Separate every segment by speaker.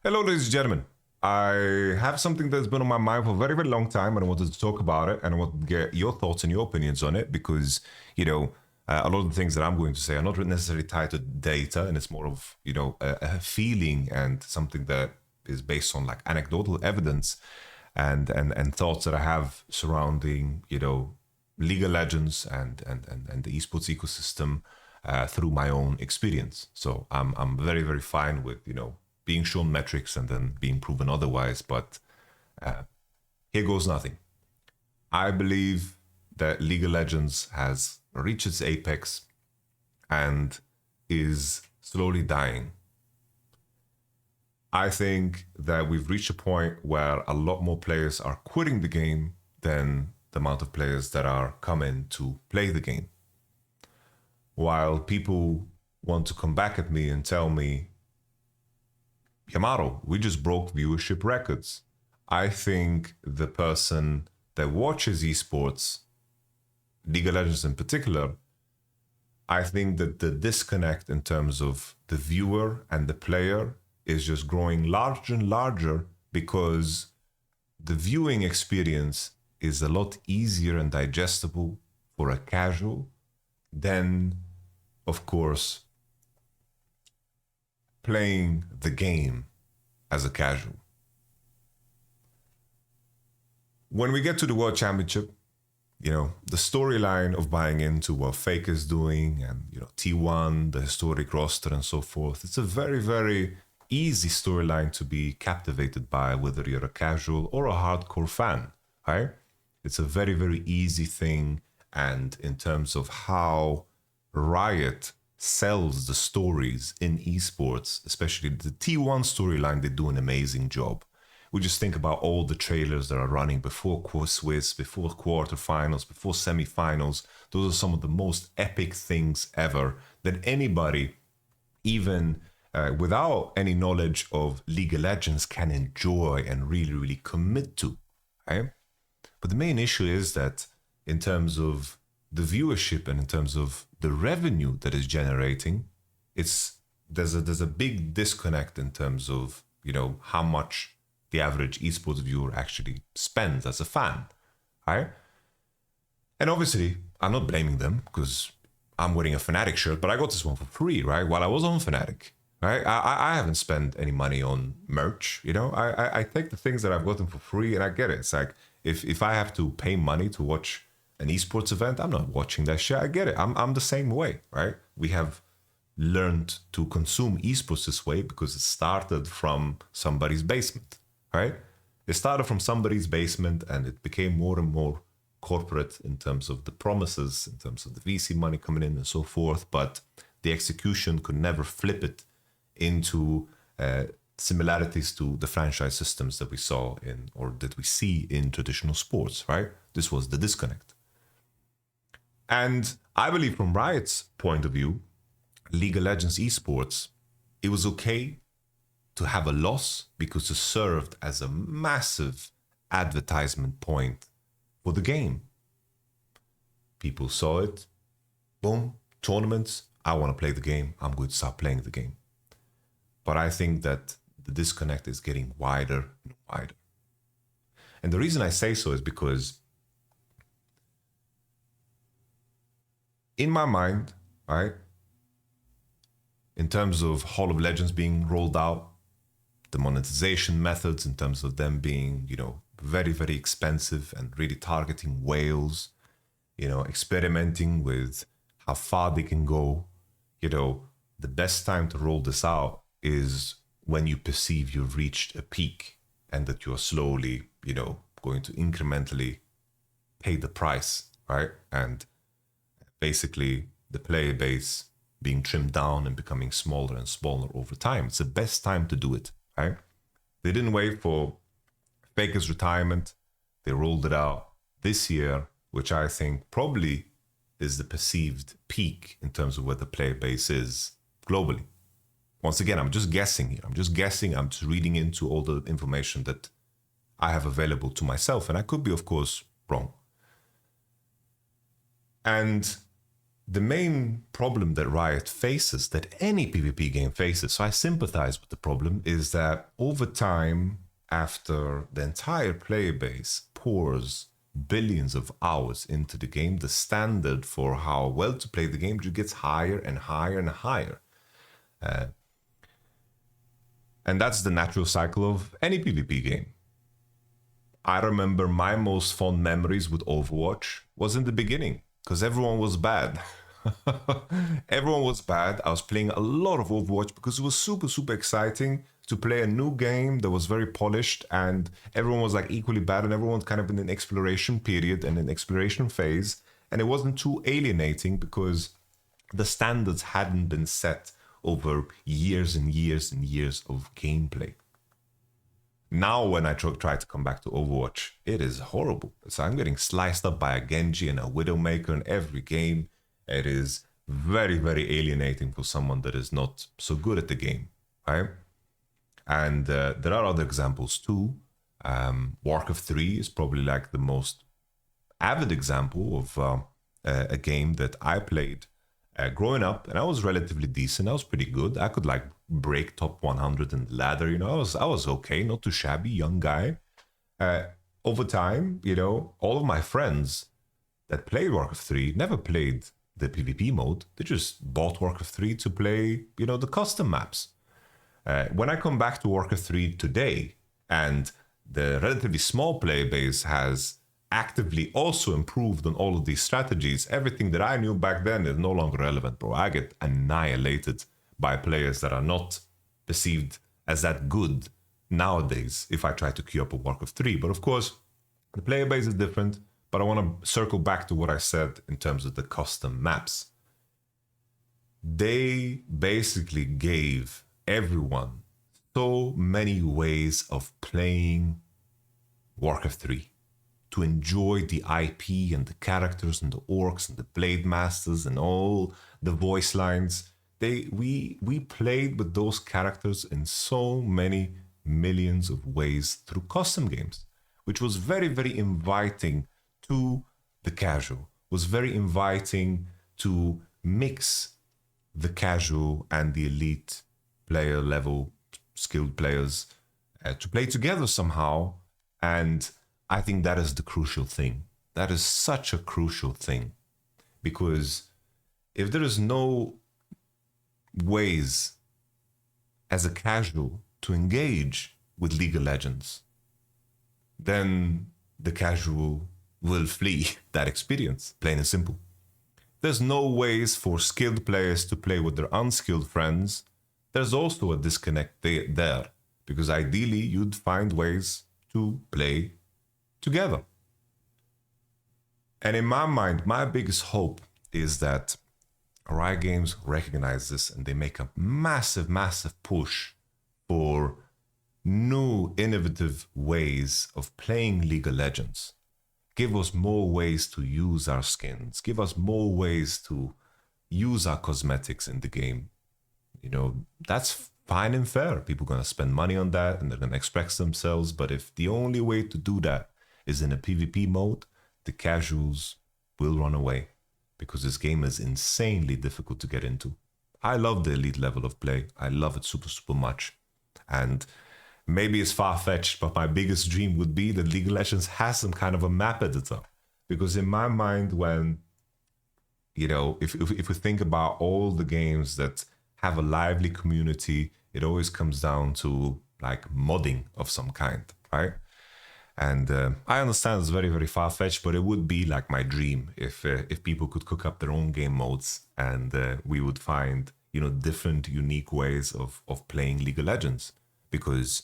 Speaker 1: Hello, ladies and gentlemen. I have something that's been on my mind for a very, very long time, and I wanted to talk about it, and I want to get your thoughts and your opinions on it because, a lot of the things that I'm going to say are not necessarily tied to data, and it's more of, a feeling and something that is based on like anecdotal evidence and thoughts that I have surrounding, League of Legends and the esports ecosystem through my own experience. So I'm very, very fine with, being shown metrics and then being proven otherwise. But here goes nothing. I believe that League of Legends has reached its apex and is slowly dying. I think that we've reached a point where a lot more players are quitting the game than the amount of players that are coming to play the game. While people want to come back at me and tell me, Yamato, we just broke viewership records. I think the person that watches esports, League of Legends in particular, I think that the disconnect in terms of the viewer and the player is just growing larger and larger because the viewing experience is a lot easier and digestible for a casual than, of course, playing the game as a casual. When we get to the World Championship, the storyline of buying into what Fake is doing and, T1, the historic roster and so forth, it's a very, very easy storyline to be captivated by, whether you're a casual or a hardcore fan, right? It's a very, very easy thing. And in terms of how Riot sells the stories in esports, especially the T1 storyline, they do an amazing job. We just think about all the trailers that are running before Swiss, before quarterfinals, before semifinals. Those are some of the most epic things ever that anybody, even without any knowledge of League of Legends, can enjoy and really, really commit to. Right? But the main issue is that in terms of the viewership and in terms of the revenue that is generating, there's a big disconnect in terms of how much the average esports viewer actually spends as a fan, right? And obviously, I'm not blaming them because I'm wearing a Fnatic shirt, but I got this one for free, right? While I was on Fnatic, right? I haven't spent any money on merch, I take the things that I've gotten for free and I get it. It's like if I have to pay money to watch an esports event, I'm not watching that shit. I get it. I'm the same way, right? We have learned to consume esports this way because it started from somebody's basement, right? It started from somebody's basement and it became more and more corporate in terms of the promises, in terms of the VC money coming in and so forth. But the execution could never flip it into similarities to the franchise systems that we saw in, or that we see in traditional sports, right? This was the disconnect. And I believe from Riot's point of view, League of Legends esports, it was okay to have a loss because it served as a massive advertisement point for the game. People saw it, boom, tournaments, I want to play the game, I'm going to start playing the game. But I think that the disconnect is getting wider and wider. And the reason I say so is because in my mind, right, in terms of Hall of Legends being rolled out, the monetization methods in terms of them being, very, very expensive and really targeting whales, experimenting with how far they can go, the best time to roll this out is when you perceive you've reached a peak and that you're slowly, going to incrementally pay the price, right? And basically the player base being trimmed down and becoming smaller and smaller over time. It's the best time to do it, right? They didn't wait for Faker's retirement. They rolled it out this year, which I think probably is the perceived peak in terms of where the player base is globally. Once again, I'm just guessing here. I'm just reading into all the information that I have available to myself. And I could be, of course, wrong. And the main problem that Riot faces, that any PvP game faces, so I sympathize with the problem, is that over time, after the entire player base pours billions of hours into the game, the standard for how well to play the game just gets higher and higher and higher. And that's the natural cycle of any PvP game. I remember my most fond memories with Overwatch was in the beginning, because everyone was bad. Everyone was bad. I was playing a lot of Overwatch because it was super, super exciting to play a new game that was very polished, and everyone was like equally bad, and everyone's kind of in an exploration period and an exploration phase. And it wasn't too alienating because the standards hadn't been set over years and years and years of gameplay. Now, when I try to come back to Overwatch, it is horrible. So I'm getting sliced up by a Genji and a Widowmaker in every game. It is very, very alienating for someone that is not so good at the game, right? And there are other examples too. Warcraft 3 is probably like the most avid example of a game that I played growing up, and I was relatively decent. I was pretty good. I could like break top 100 in the ladder. You know, I was okay, not too shabby, young guy. Over time, you know, all of my friends that played Warcraft 3 never played the PvP mode. They just bought Warcraft 3 to play, you know, the custom maps. When I come back to Warcraft 3 today, and the relatively small player base has actively also improved on all of these strategies, everything that I knew back then is no longer relevant, bro. I get annihilated by players that are not perceived as that good nowadays if I try to queue up a Warcraft 3. But of course, the player base is different. But I want to circle back to what I said in terms of the custom maps. They basically gave everyone so many ways of playing Warcraft 3 to enjoy the IP and the characters and the orcs and the blade masters and all the voice lines. We played with those characters in so many millions of ways through custom games, which was very, very inviting to the casual, was very inviting to mix the casual and the elite player level skilled players to play together somehow. And I think that is the crucial thing. That is such a crucial thing, because if there is no ways as a casual to engage with League of Legends, then the casual will flee that experience, plain and simple. There's no ways for skilled players to play with their unskilled friends. There's also a disconnect there, because ideally you'd find ways to play together. And in my mind, my biggest hope is that Riot Games recognize this and they make a massive, massive push for new, innovative ways of playing League of Legends. Give us more ways to use our skins. Give us more ways to use our cosmetics in the game. You know, that's fine and fair. People are going to spend money on that and they're going to express themselves. But if the only way to do that is in a PvP mode, the casuals will run away, because this game is insanely difficult to get into. I love the elite level of play. I love it super, super much. And maybe it's far-fetched, but my biggest dream would be that League of Legends has some kind of a map editor. Because in my mind, when, you know, if we think about all the games that have a lively community, it always comes down to like modding of some kind, right? And I understand it's very, very far-fetched, but it would be like my dream if people could cook up their own game modes, and we would find, you know, different, unique ways of playing League of Legends. Because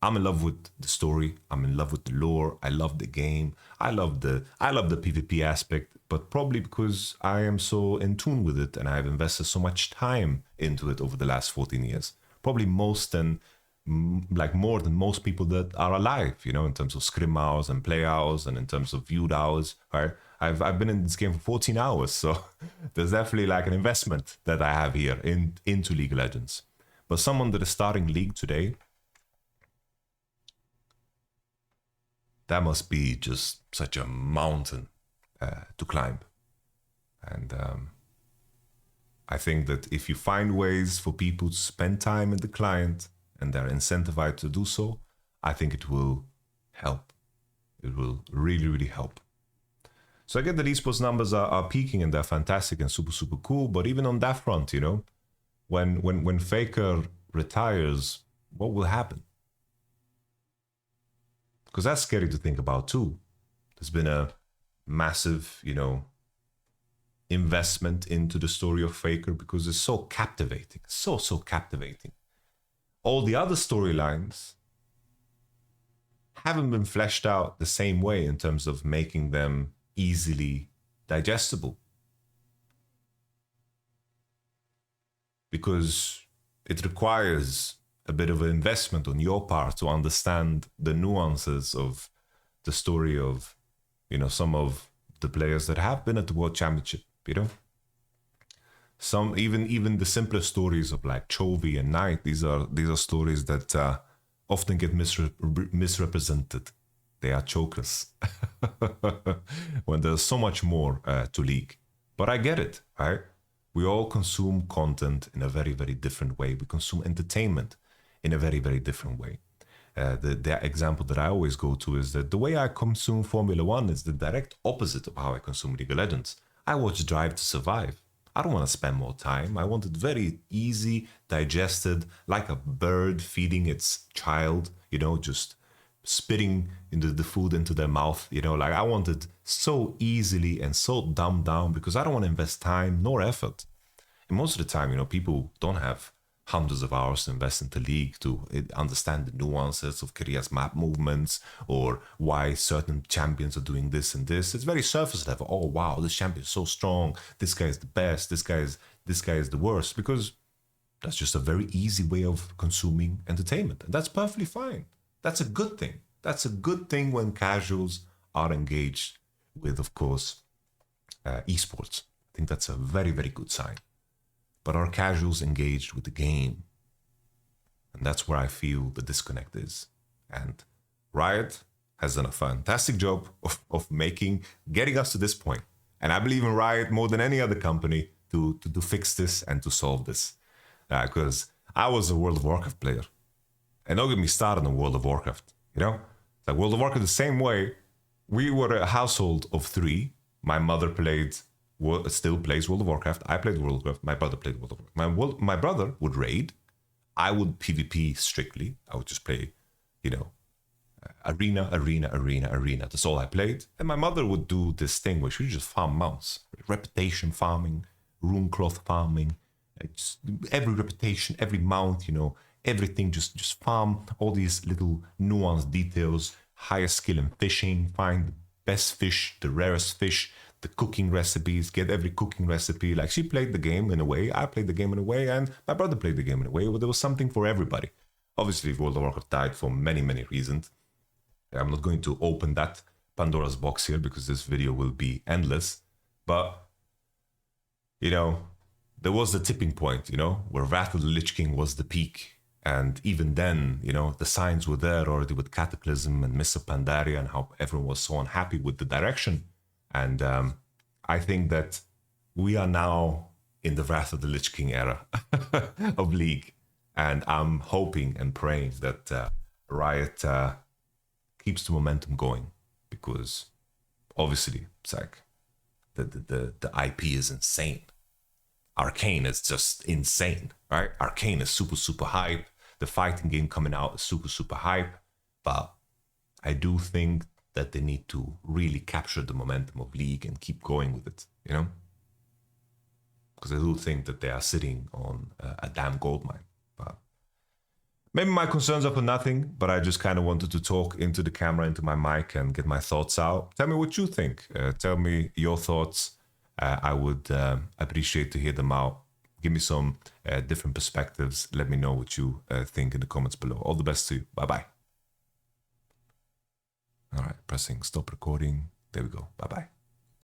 Speaker 1: I'm in love with the story, I'm in love with the lore, I love the game, I love the PvP aspect, but probably because I am so in tune with it and I've invested so much time into it over the last 14 years. Probably more than most people that are alive, you know, in terms of scrim hours and play hours and in terms of viewed hours, right? I've been in this game for 14 hours, so there's definitely like an investment that I have here into League of Legends. But someone that is starting League today, that must be just such a mountain to climb. And I think that if you find ways for people to spend time with the client and they're incentivized to do so, I think it will help. It will really, really help. So I get that esports numbers are peaking and they're fantastic and super, super cool. But even on that front, you know, when Faker retires, what will happen? Because that's scary to think about too. There's been a massive, you know, investment into the story of Faker because it's so captivating. So captivating. All the other storylines haven't been fleshed out the same way in terms of making them easily digestible. Because it requires a bit of an investment on your part to understand the nuances of the story of, you know, some of the players that have been at the World Championship, you know. Some even the simpler stories of like Chovy and Knight, these are stories that often get misrepresented. They are chokers when there's so much more to League. But I get it, right? We all consume content in a very, very different way. We consume entertainment in a very, very different way. The example that I always go to is that the way I consume Formula One is the direct opposite of how I consume League of Legends. I watch Drive to Survive. I don't want to spend more time. I want it very easy, digested, like a bird feeding its child, you know, just spitting into the food into their mouth, you know, like I want it so easily and so dumbed down because I don't want to invest time nor effort. And most of the time, you know, people don't have hundreds of hours to invest into League to understand the nuances of Korea's map movements or why certain champions are doing this and this. It's very surface level. Oh wow, this champion is so strong. This guy is the best. This guy is the worst, because that's just a very easy way of consuming entertainment, and that's perfectly fine. That's a good thing. That's a good thing when casuals are engaged with, of course, esports. I think that's a very, very good sign. But are casuals engaged with the game? And that's where I feel the disconnect is. And Riot has done a fantastic job of getting us to this point. And I believe in Riot more than any other company to fix this and to solve this. Because I was a World of Warcraft player. And don't get me started on World of Warcraft. You know? It's like World of Warcraft the same way. We were a household of 3. My mother still plays World of Warcraft. I played World of Warcraft. My brother played World of Warcraft. My brother would raid. I would PvP strictly. I would just play, you know, arena. That's all I played. And my mother would do this thing where she would just farm mounts. Reputation farming, rune cloth farming. Just every reputation, every mount, you know, everything. Just farm all these little nuanced details. Higher skill in fishing. Find the best fish, the rarest fish. The cooking recipes, get every cooking recipe. Like, she played the game in a way, I played the game in a way, and my brother played the game in a way where there was something for everybody. Obviously, World of Warcraft died for many, many reasons. I'm not going to open that Pandora's box here because this video will be endless. But, you know, there was the tipping point, you know, where Wrath of the Lich King was the peak. And even then, you know, the signs were there already with Cataclysm and Mists of Pandaria and how everyone was so unhappy with the direction. And I think that we are now in the Wrath of the Lich King era of League. And I'm hoping and praying that Riot keeps the momentum going. Because obviously, it's like the IP is insane. Arcane is just insane, right? Arcane is super, super hype. The fighting game coming out is super, super hype. But I do think that they need to really capture the momentum of League and keep going with it, you know? Because I do think that they are sitting on a damn goldmine. But maybe my concerns are for nothing, but I just kind of wanted to talk into the camera, into my mic, and get my thoughts out. Tell me what you think. Tell me your thoughts. I would appreciate to hear them out. Give me some different perspectives. Let me know what you think in the comments below. All the best to you. Bye-bye. All right, pressing stop recording. There we go. Bye-bye.